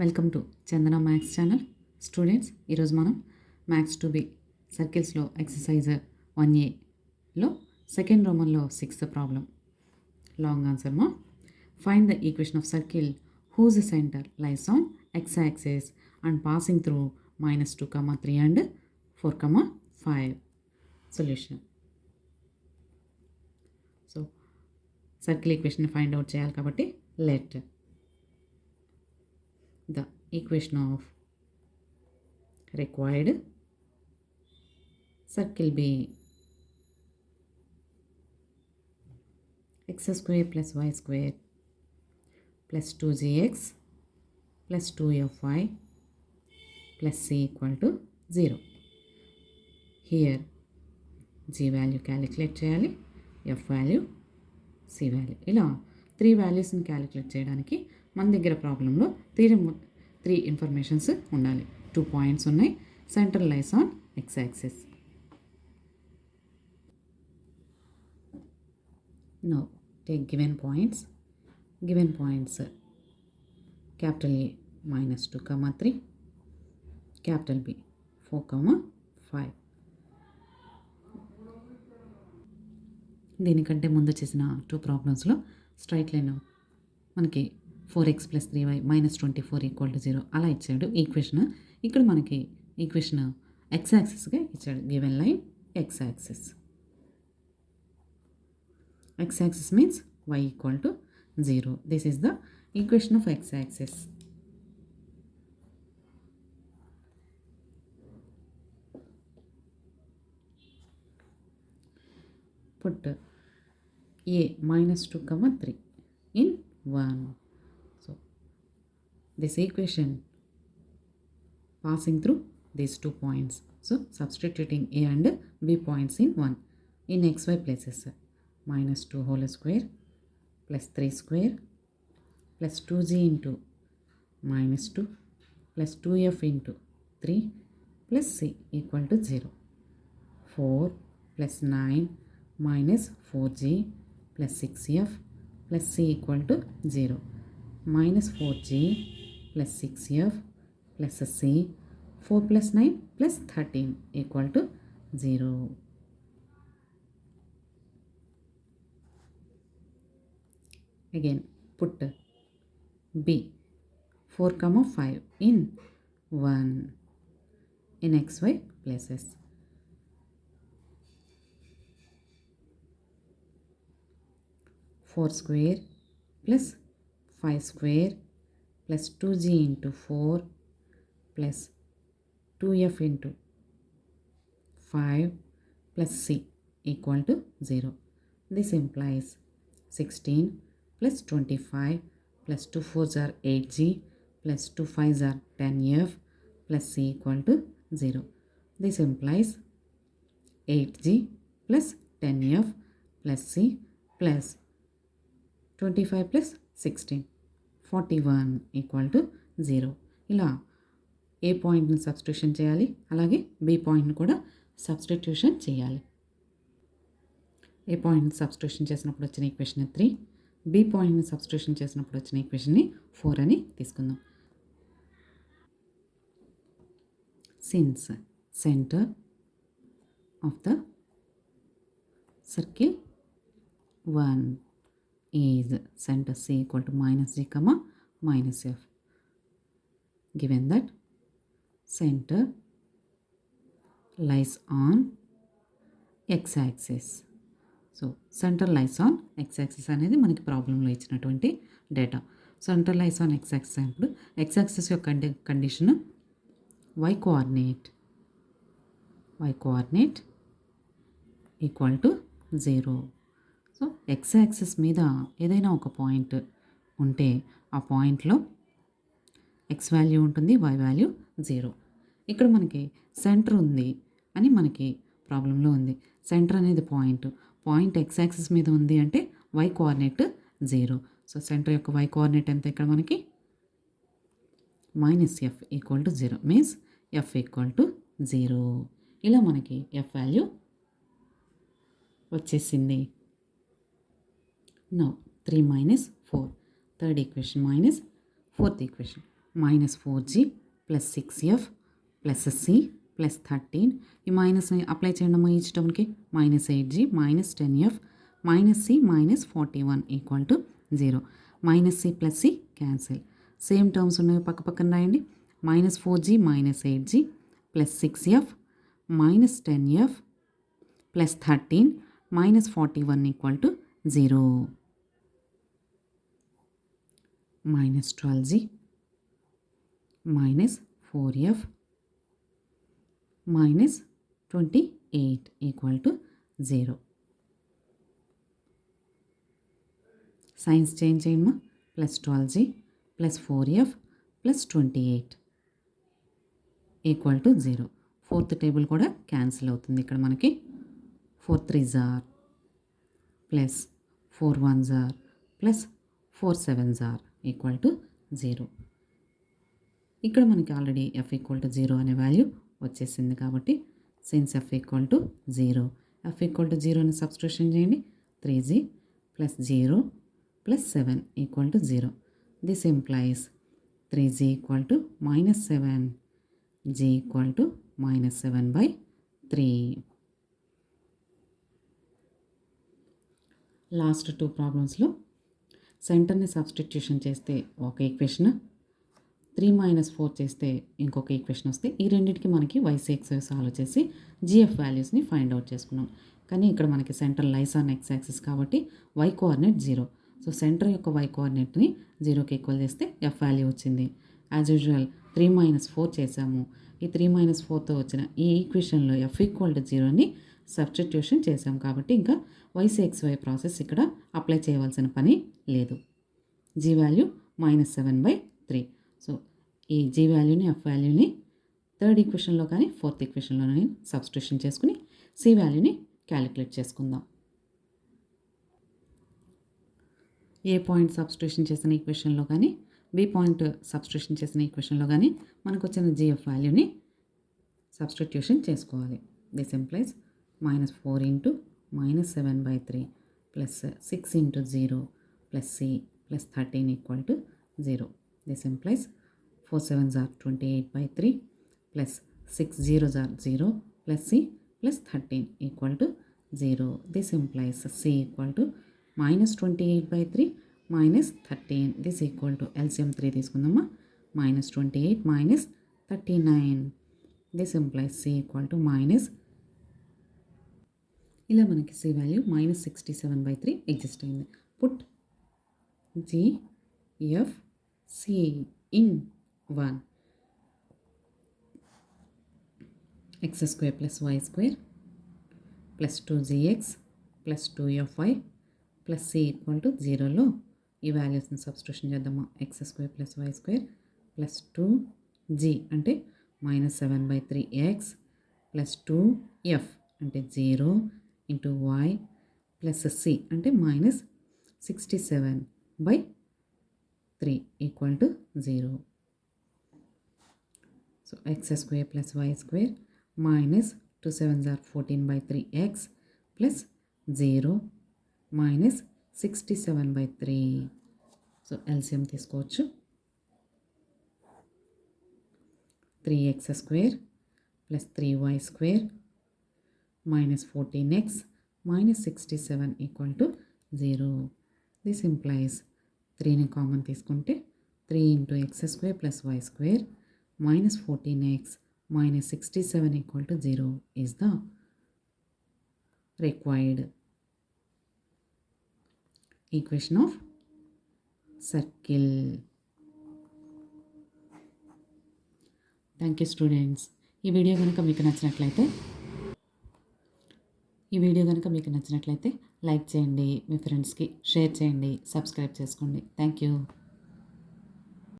Welcome to Chandana maths channel. Students, ఈరోజు మనం maths 2B సర్కిల్స్లో ఎక్సర్సైజ్ 1Aలో సెకండ్ రోమన్లో 6th ప్రాబ్లం. లాంగ్ ఆన్సర్ మా. Find the equation of circle whose centre lies on x axis and passing through -2, 3 and 4, 5. Solution. So circle equation find out చేయాలి కాబట్టి let the equation of required circle be x square plus y square plus 2gx plus 2fy plus c equal to 0. Here g value calculate చేయాలి, f value, c value. ఇలా 3 వాల్యూస్ని calculate చేయడానికి మన దగ్గర ప్రాబ్లంలో three informations ఉండాలి. 2 points ఉన్నాయి. Centre lies on x axis. No take given points. Capital A -2, 3, capital B 4, 5. దీనికంటే ముందు చేసిన 2 ప్రాబ్లమ్స్లో స్ట్రైట్ లైన్ మనకి 4x + 3y -24 = 0 అలా ఇచ్చాడు ఈక్వేషన్. ఇక్కడ మనకి ఈక్వేషన్ x యాక్సిస్గా ఇచ్చాడు. Given line x axis. x axis means y = 0. This is the equation of x axis. Put a -2, 3 in 1. So this equation passing through these 2 points. So substituting a and b points in 1 in xy places. -2 whole square plus 3 square plus 2g into -2 plus 2f into 3 plus c equal to 0. 4 plus 9 minus 4g plus 6f plus c equal to 0. Minus 4g plus 6f plus c, 4 plus 9 plus 13 equal to 0. Again put b 4, 5 in 1 in xy places. 4 square plus 5 square plus 2g into 4 plus 2f into 5 plus c equal to 0. This implies 16 plus 25 plus 2 4s are 8g plus 2 5s are 10f plus c equal to 0. This implies 8g plus 10f plus c plus 25 plus 16, 41 equal to 0. ఇలా ఏ పాయింట్ని substitution చేయాలి, అలాగే B పాయింట్ని కూడా substitution చేయాలి. ఏ పాయింట్ని substitution చేసినప్పుడు వచ్చిన ఈక్వేషన్ 3, బి పాయింట్ని సబ్స్టిట్యూషన్ చేసినప్పుడు వచ్చిన ఈక్వేషన్ని 4 అని తీసుకుందాం. Since centre of the circle 1 is center c equal to -g, -f. Given that center lies on x axis. So centre lies on x axis అనేది మనకి ప్రాబ్లంలో ఇచ్చినటువంటి data. Centre lies on x axis అయినప్పుడు x axis యొక్క condition y coordinate equal to 0. So x axis మీద ఏదైనా ఒక point ఉంటే ఆ పాయింట్లో x వాల్యూ ఉంటుంది, y వాల్యూ 0. ఇక్కడ మనకి సెంటర్ ఉంది అని మనకి ప్రాబ్లంలో ఉంది. సెంటర్ అనేది పాయింట్ x యాక్సిస్ మీద ఉంది అంటే y కోఆర్డినేట్ 0. సో సెంటర్ యొక్క y కోఆర్డినేట్ ఎంత ఇక్కడ మనకి -f equal to 0 means f equal to 0. ఇలా మనకి f వాల్యూ వచ్చేసింది. Now 3 minus 4, third equation minus fourth equation minus 4g plus 6f plus c plus 13. ఈ మైనస్ అప్లై చేయడమా each టర్మ్కి minus 8g minus 10f minus c minus 41 equal to 0. Minus c plus c cancel. Same terms ఉన్నాయి పక్క పక్కన రాయండి. minus 4g minus 8g plus 6f minus 10f plus 13 minus 41 equal to 0. minus 12g minus 4f minus 28 equal to 0. Signs change చేయమ్మా. plus 12g plus 4f plus 28 equal to 0. Fourth table కూడా cancel అవుతుంది ఇక్కడ మనకి. 4 3s are plus 4 1s are plus 4 7s are equal to 0. ఇక్కడ మనకి already f equal to 0 అనే value వచ్చేసింది కాబట్టి since f equal to 0, f equal to 0 అని సబ్స్టిట్యూషన్ చేయండి. 3g plus 0 plus 7 equal to 0. This implies 3g equal to minus 7, g equal to minus 7/3. Last 2 ప్రాబ్లమ్స్లో సెంటర్ని substitution చేస్తే ఒక ఈక్వేషన్, 3 - 4 చేస్తే ఇంకొక ఈక్వేషన్ వస్తే ఈ రెండింటికి మనకి YCX సాల్వ్ చేసి GF వాల్యూస్ని ఫైండ్ అవుట్ చేసుకున్నాం. కానీ ఇక్కడ మనకి centre lies on X axis కాబట్టి y కోఆర్డినేట్ 0. సో సెంటర్ యొక్క y కోఆర్డినేట్ని 0కి ఈక్వల్ చేస్తే F వాల్యూ వచ్చింది. యాజ్ యూజువల్ 3 - 4 చేసాము. ఈ 3 - 4తో వచ్చిన ఈ ఈక్వేషన్లో F ఈక్వల్ టు 0ని సబ్స్టిట్యూషన్ చేసాం కాబట్టి ఇంకా YCXY ప్రాసెస్ ఇక్కడ అప్లై చేయవలసిన పని లేదు. G value -7/3. సో ఈ G వాల్యూని F వాల్యూని థర్డ్ ఈక్వేషన్లో కానీ ఫోర్త్ ఈక్వేషన్లో కానీ సబ్స్టిట్యూషన్ చేసుకుని C వాల్యూని క్యాలిక్యులేట్ చేసుకుందాం. ఏ పాయింట్ సబ్స్టిట్యూషన్ చేసిన ఈక్వేషన్లో కానీ బి పాయింట్ సబ్స్టిట్యూషన్ చేసిన ఈక్వేషన్లో కానీ మనకు వచ్చిన GF వాల్యూని సబ్స్టిట్యూషన్ చేసుకోవాలి. This implies -4 into -7/3 plus 6 into 0 plus C plus 13 equal to 0. This implies 4 7s are 28/3 plus 6 0s are 0 plus C plus 13 equal to 0. This implies C equal to -28/3 minus 13. This equal to LCM 3 తీసుకుందామా. -28 minus 39. This implies C equal to minus, ఇలా మనకి C value -67/3 exist అయింది. Put GF C in 1 x² + y² plus 2gx plus 2fy plus C equal to 0లో ఈ వాల్యూస్ని substitution చేద్దామా. x² + y² plus 2g అంటే -7/3x plus 2f అంటే 0 into y plus C అంటే -67/3 equal to 0. So x² + y² -2 7s ఆర్ 14/3x plus 0 -67/3. So LCM తీసుకోవచ్చు. 3x² plus 3y² -14x -67 equal to 0. This implies 3ని common తీసుకుంటే 3 into x² + y² -14x -67 equal to 0 is the required equation of circle. Thank you students. ఈ video కనుక మీకు నచ్చినట్లయితే like చేయండి, మీ ఫ్రెండ్స్కి షేర్ చేయండి, సబ్స్క్రైబ్ చేసుకోండి. Thank you.